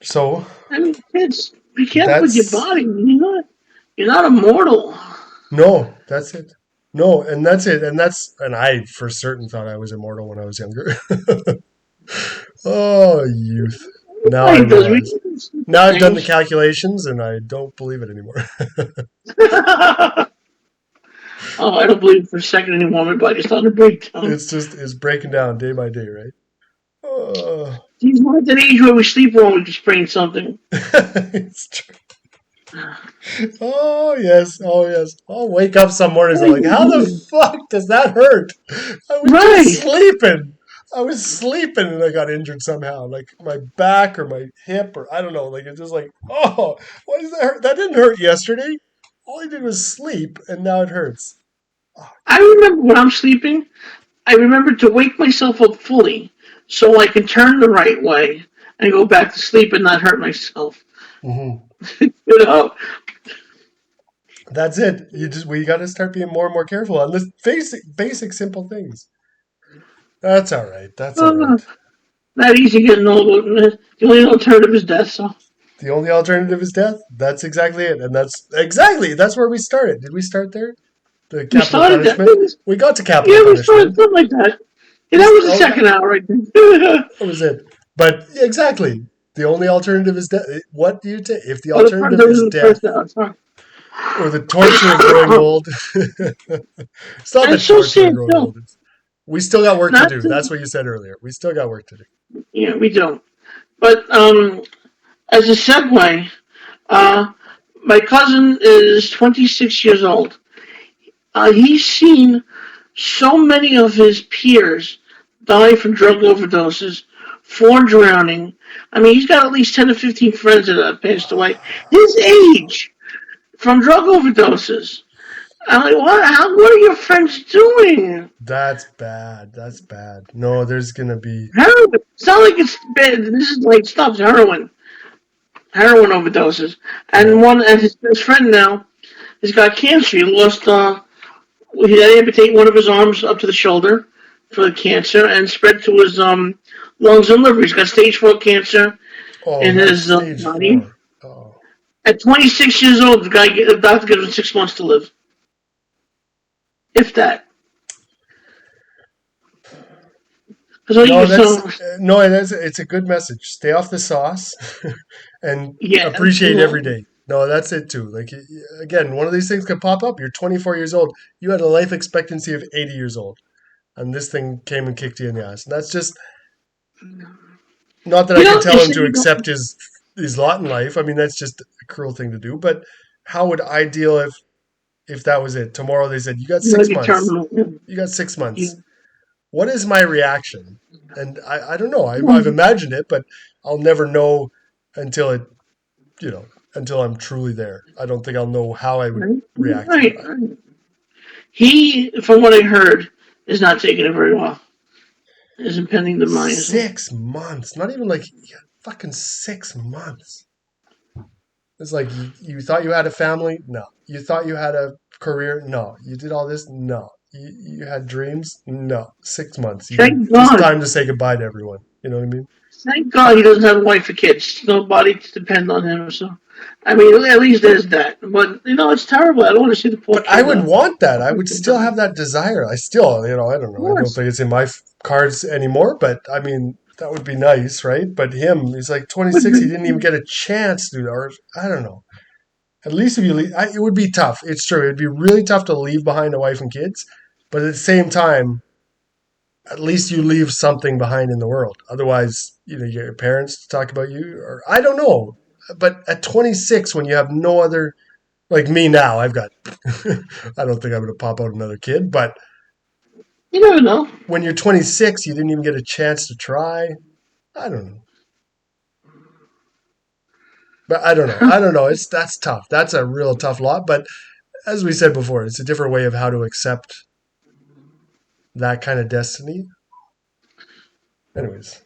So I mean, kids, be careful with your that's body. You're not immortal. no, that's it. No, and that's it. And I for certain thought I was immortal when I was younger. Oh, youth. Now I Everybody does. We realize. do stupid Now I've done the things. calculations and I don't believe it anymore. Oh, I don't believe for a second anymore. My body's starting to break down. It's breaking down day by day, right? Oh, He's not at that age where we sleep wrong, we just sprain something. it's true. Oh yes, oh yes. I'll wake up some mornings and like, how the fuck does that hurt? I was just Right. sleeping. I was sleeping and I got injured somehow, like my back or my hip or I don't know. Like it's just like, oh, why does that hurt? That didn't hurt yesterday. All I did was sleep, and now it hurts. Oh, I remember when I'm sleeping, I remember to wake myself up fully so I can turn the right way and go back to sleep and not hurt myself. mhm. You know? That's it. We got to start being more and more careful on this basic simple things. That's all right. That's all Uh, right. not easy getting old. The only alternative is death, so. The only alternative is death. That's exactly it. And that's where we started. Did we start there? The We capital started that. punishment? We got to capital Yeah, we started punishment. something like that. Yeah, We that was the oh yeah, second hour right there. that was it. But exactly. The only alternative is death. What do you take? If the Oh, alternative that was is in the death first hour. Sorry. or the torture of growing old, it's not And the it's so torture of sad, growing too. old. We still got work to Not do. That's to, what you said earlier. We still got work to do. yeah, we don't. But as a segue, uh, my cousin is 26 years old. He's seen so many of his peers die from drug overdoses, for drowning. I mean, he's got at least 10 to 15 friends that have passed away. His age from drug overdoses. I'm like, what are your friends doing? That's bad. That's bad. No, there's gonna be. Heroin. It's not like it's bad. This is like stuff, heroin overdoses. Yeah. And his best friend now has got cancer. He lost, he had to amputate one of his arms up to the shoulder for the cancer and spread to his lungs and liver. He's got stage 4 cancer Oh, in that's his stage body. four. Oh, At 26 years old, the doctor gives him 6 months to live, if that. Because all you no, can that's so no. It's a good message. Stay off the sauce, and yeah, appreciate every day. No, that's it too. Like again, one of these things could pop up. You're 24 years old. You had a life expectancy of 80 years old, and this thing came and kicked you in the ass. And that's just not that I could you tell him say to you don't. accept his lot in life. I mean, that's just a cruel thing to do. But how would I deal if that was it? Tomorrow they said you got You know, six you months. terminal. You got 6 months. You, What is my reaction? And I don't know. I've you, imagined it, but I'll never know until it, you know, until I'm truly there. I don't think I'll know how I would right, react to it. right. He, from what I heard, is not taking it very well. His impending demise. 6 months, not even like yeah, fucking 6 months. It's like you thought you had a family? No. You thought you had a career? No. You did all this? No. You had dreams? No. 6 months. You Thank just God. time to say goodbye to everyone. You know what I mean? Thank God he doesn't have a wife or kids. Nobody to depend on him. So, I mean, at least there's that. But it's terrible. I don't want to see the poor But I kid. would want that. I would Of still have that desire. I still, I don't know. I don't course. think it's in my cards anymore, but I mean, that would be nice, right? But him, he's like Would 26. He be, didn't even get a chance to, or I don't know. At least if you leave, it would be tough. It's true. It'd be really tough to leave behind a wife and kids. But at the same time, at least you leave something behind in the world. Otherwise, you get your parents to talk about you, or I don't know. But at 26, when you have no other, like me now, I've got, I don't think I'm going to pop out another kid, but you never know. when you're 26, you didn't even get a chance to try. I don't know. But I don't know. I don't know. That's tough. That's a real tough lot. But as we said before, it's a different way of how to accept that kind of destiny. Anyways,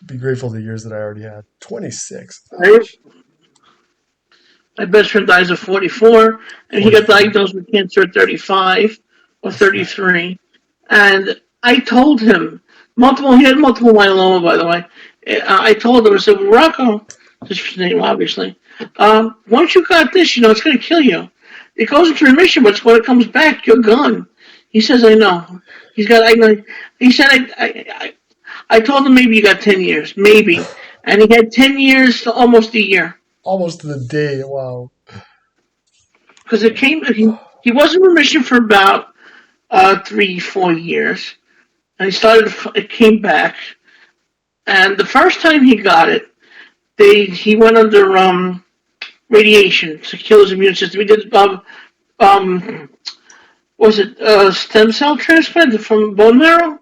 be grateful the years that I already had. 26. Right? My best friend dies at 44, and he got 44. diagnosed with cancer at 35 or 33. And I told him, he had multiple myeloma, by the way. I told him, I said, Rocco, Just his name, obviously. Once you got this, it's going to kill you. It goes into remission, but when it comes back, you're gone. He says, I know. He's got, I know. He said, I told him maybe you got 10 years, maybe. And he had 10 years to almost a year. Almost to the day. Wow. Because he was in remission for about 3, 4 years. And it came back. And the first time he got it, he went under radiation to kill his immune system. He did um was it stem cell transplant from bone marrow?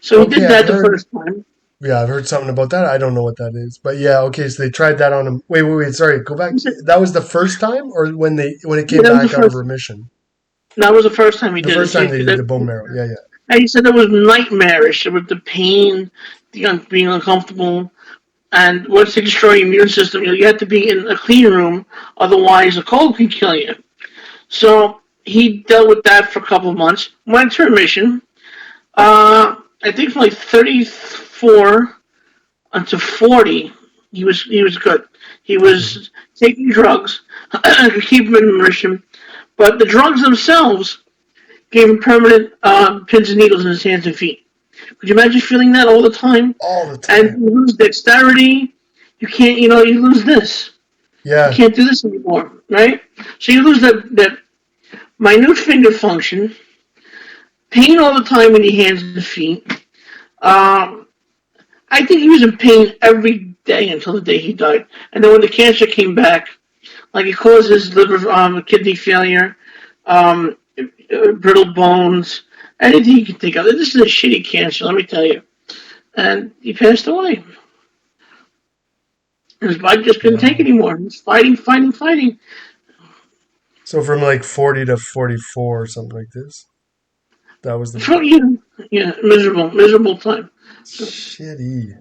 So he Okay, did I've that the heard. first time. Yeah, I've heard something about that. I don't know what that is, but yeah. Okay, so they tried that on him. Wait, wait, wait. Sorry, go back. He said, That was the first time, or when it yeah, came back out of remission. that was the first time he The did it. first See, time they did the bone marrow. Yeah, yeah. and he said it was nightmarish. It was the pain, being uncomfortable, and once they destroy your immune system, you have to be in a clean room, otherwise a cold can kill you. So he dealt with that for a couple of months, went to remission. I think from like 34 until 40, he was good. He Mhm. was taking drugs to keep him in remission, but the drugs themselves gave him permanent pins and needles in his hands and feet. Could you imagine feeling that all the time? All the And time. you lose dexterity. You can't, you lose this. You Yeah, can't do this anymore, right? So you lose that minute finger function, pain all the time in your hands and feet. Um, I think he was in pain every day until the day he died. And then when the cancer came back, like it caused his liver, kidney failure, um, brittle bones, anything you can think of. This is a shitty cancer, let me tell you. And he passed away. His body just couldn't take it wow. anymore. He was fighting, fighting, fighting. So from like 40 to 44 or something like this. That was the So, yeah, miserable, miserable time. So, shitty.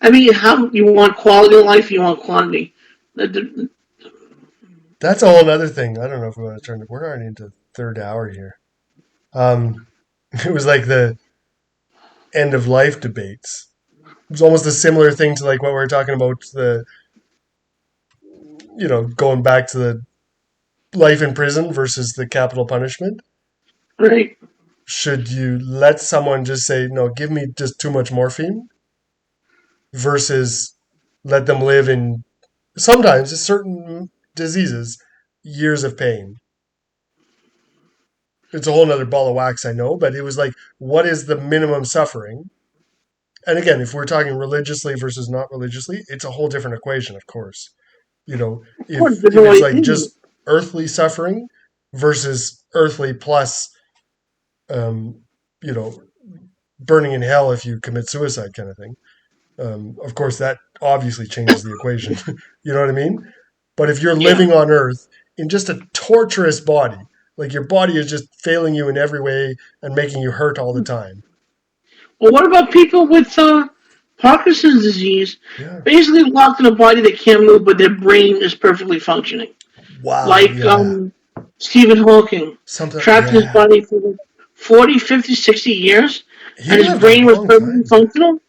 I mean, how you want quality of life, you want quantity. That's a whole other thing. I don't know if we want to turn it. We're already into third hour here. Um, it was like the end of life debates. It was almost a similar thing to like what we were talking about going back to the life in prison versus the capital punishment. Right. Should you let someone just say, no, give me just too much morphine versus let them live in sometimes certain diseases, years of pain? It's a whole nother ball of wax, I know, but it was like, what is the minimum suffering? And again, if we're talking religiously versus not religiously, it's a whole different equation, of course. Of course, If different it's way of like thinking. just earthly suffering versus earthly plus, um, you know, burning in hell if you commit suicide, kind of thing. Of course, that obviously changes the equation. You know what I mean? But if you're Yeah. living on Earth in just a torturous body, like your body is just failing you in every way and making you hurt all the time. Well, what about people with Parkinson's disease, Yeah. basically locked in a body that can't move, but their brain is perfectly functioning? Wow. Like Yeah. Stephen Hawking, Something. trapped in his Yeah. body for 40, 50, 60 years, He and his lived a brain was long perfectly time. functional?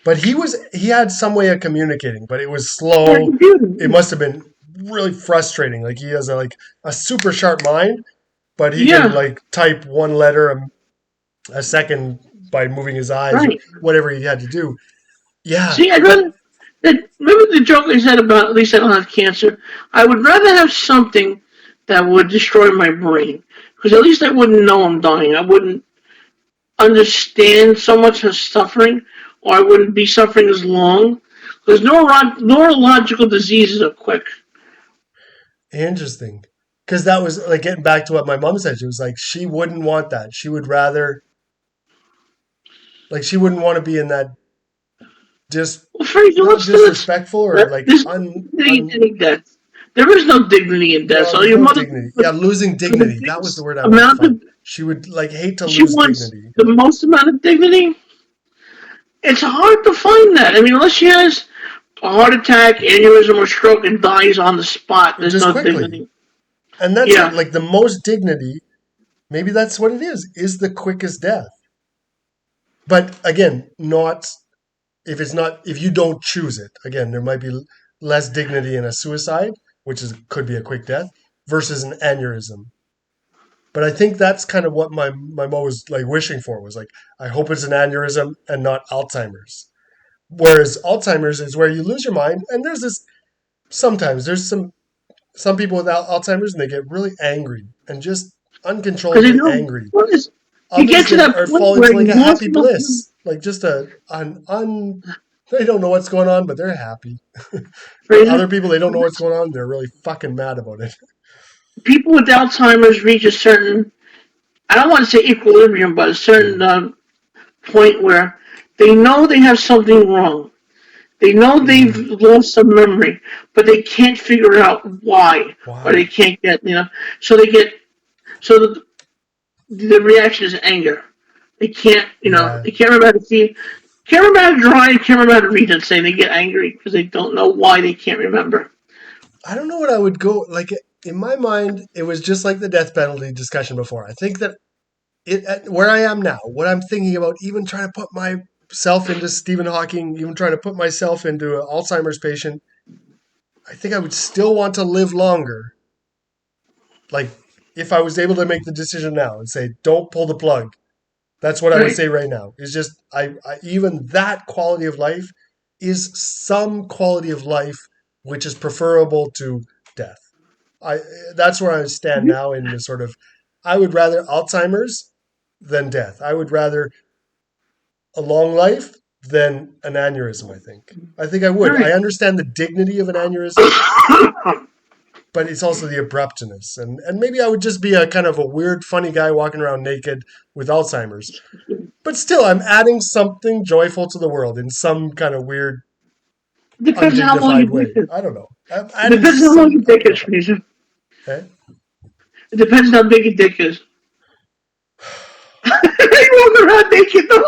But he had some way of communicating, but it was Yeah, slow. It computer. must have been really frustrating. Like he has a super sharp mind, but he can Yeah, like type one letter a second by moving his eyes or right. whatever he had to do. Yeah, See, I'd but rather. Remember the joke I said about at least I don't have cancer? I would rather have something that would destroy my brain. Because at least I wouldn't know I'm dying. I wouldn't understand so much of suffering, or I wouldn't be suffering as long. Because neurological diseases are quick. interesting. Because that was like getting back to what my mom said. She was like, she wouldn't want that. She would rather, like, she wouldn't want to be in that just Well, Fraser, not let's do this. disrespectful or like There's no dignity in any death. There is no dignity in death. no, So there's your no mother, dignity. Yeah, losing for the dignity. That was the biggest word I wanted to amount find. of, She would like hate to she lose wants dignity. the most amount of dignity. It's hard to find that. I mean, unless she has a heart attack, aneurysm, or stroke and dies on the spot, there's Just no quickly. dignity. And that's it. Yeah. Like the most dignity, maybe that's what it is the quickest death. But again, not if you don't choose it. Again, there might be less dignity in a suicide, which is could be a quick death, versus an aneurysm. But I think that's kind of what my mom was like wishing for, was like, I hope it's an aneurysm and not Alzheimer's. Whereas Alzheimer's is where you lose your mind, and there's this sometimes there's some people with Alzheimer's and they get really angry and just because you uncontrollably know angry. what is you Others get to they that are point fall where into like you a lost happy enough bliss, like just a an un. They don't know what's going on, but they're happy. And Fraser. other people they don't know what's going on, they're really fucking mad about it. People with Alzheimer's reach a certain, I don't want to say equilibrium, but a certain Mm. point where they know they have something wrong. They know they've Mm. lost some memory, but they can't figure out why, or they Why? can't get, so they get, so the reaction is anger. They can't, Yeah, they can't remember how to feel, can't remember how to draw, can't remember how to read and say they get angry because they don't know why they can't remember. I don't know what I would go like. In my mind, it was just like the death penalty discussion before. I think that where I am now, what I'm thinking about, even trying to put myself into Stephen Hawking, even trying to put myself into an Alzheimer's patient, I think I would still want to live longer. Like if I was able to make the decision now and say, don't pull the plug, that's what I would Right. say right now. It's just I even that quality of life is some quality of life which is preferable to death. I That's where I stand now in the sort of I would rather Alzheimer's than death. I would rather a long life than an aneurysm, I think. I think I would. I Right. understand the dignity of an aneurysm, but it's also the abruptness. And maybe I would just be a kind of a weird, funny guy walking around naked with Alzheimer's. But still, I'm adding something joyful to the world in some kind of weird, It depends on how long undignified your dick way. is. I don't know. I'm It adding depends on how long some, your I dick don't is, know. Fraser. Okay? It depends on how big your dick is. You walk around naked, no.